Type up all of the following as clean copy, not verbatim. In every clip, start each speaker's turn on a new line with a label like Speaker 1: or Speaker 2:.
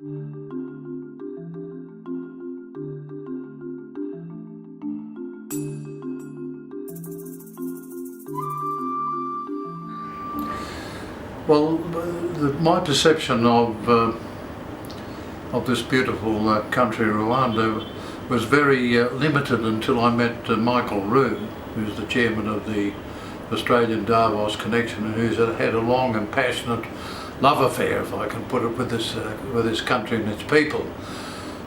Speaker 1: Well, my perception of this beautiful country, Rwanda, was very limited until I met Michael Roux, who's the chairman of the Australian Davos Connection, and who's had a long and passionate love affair, if I can put it, with this country and its people.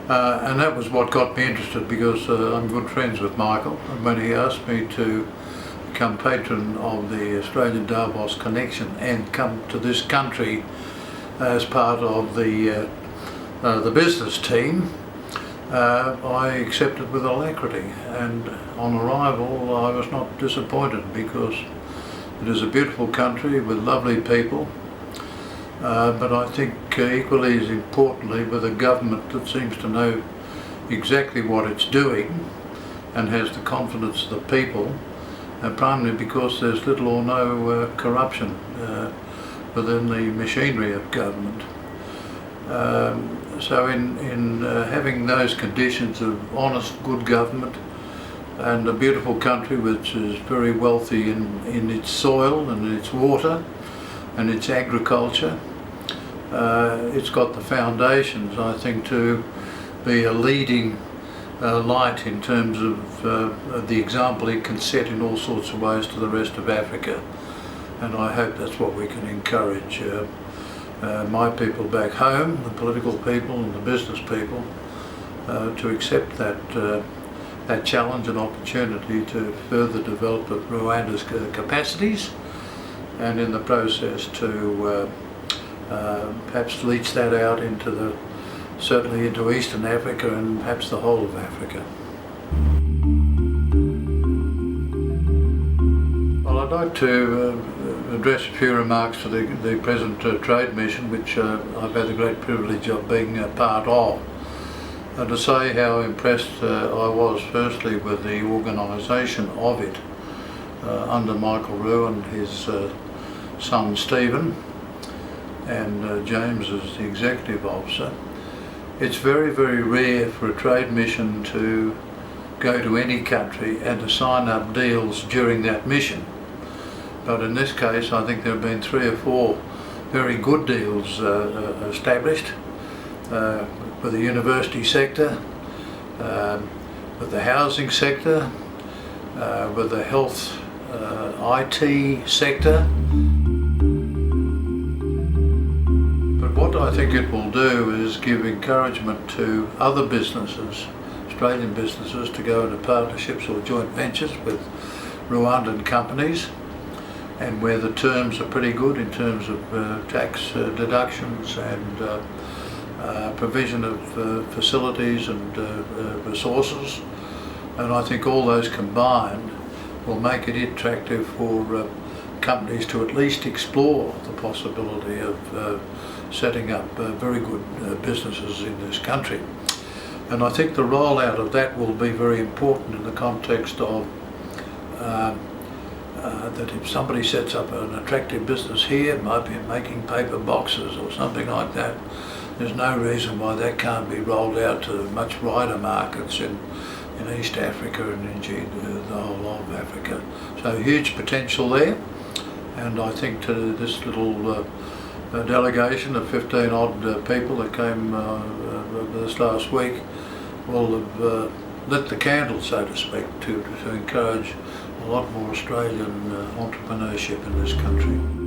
Speaker 1: And that was what got me interested, because I'm good friends with Michael, and when he asked me to become patron of the Australian Davos Connection and come to this country as part of the business team, I accepted with alacrity, and on arrival I was not disappointed, because it is a beautiful country with lovely people, but I think equally as importantly with a government that seems to know exactly what it's doing and has the confidence of the people, primarily because there's little or no corruption within the machinery of government. So in having those conditions of honest, good government, and a beautiful country which is very wealthy in its soil and its water and its agriculture, it's got the foundations, I think, to be a leading light in terms of the example it can set in all sorts of ways to the rest of Africa. And I hope that's what we can encourage my people back home, the political people and the business people, to accept that challenge and opportunity to further develop Rwanda's capacities, and in the process to perhaps leach that out into certainly into Eastern Africa and perhaps the whole of Africa. Well, I'd like to address a few remarks to the present Trade Mission, which I've had the great privilege of being a part of, and to say how impressed I was firstly with the organisation of it under Michael Roux and his son Stephen, and James as the executive officer. It's very, very rare for a trade mission to go to any country and to sign up deals during that mission. But in this case, I think there have been 3 or 4 very good deals established with the university sector, with the housing sector, with the health IT sector. What I think it will do is give encouragement to other businesses, Australian businesses, to go into partnerships or joint ventures with Rwandan companies, and where the terms are pretty good in terms of tax deductions and provision of facilities and resources. And I think all those combined will make it attractive for companies to at least explore the possibility of setting up very good businesses in this country. And I think the rollout of that will be very important in the context of that if somebody sets up an attractive business here, might be making paper boxes or something like that, there's no reason why that can't be rolled out to much wider markets in East Africa and indeed the whole of Africa. So huge potential there, and I think to this little delegation of 15 odd people that came this last week will have lit the candle, so to speak, to encourage a lot more Australian entrepreneurship in this country.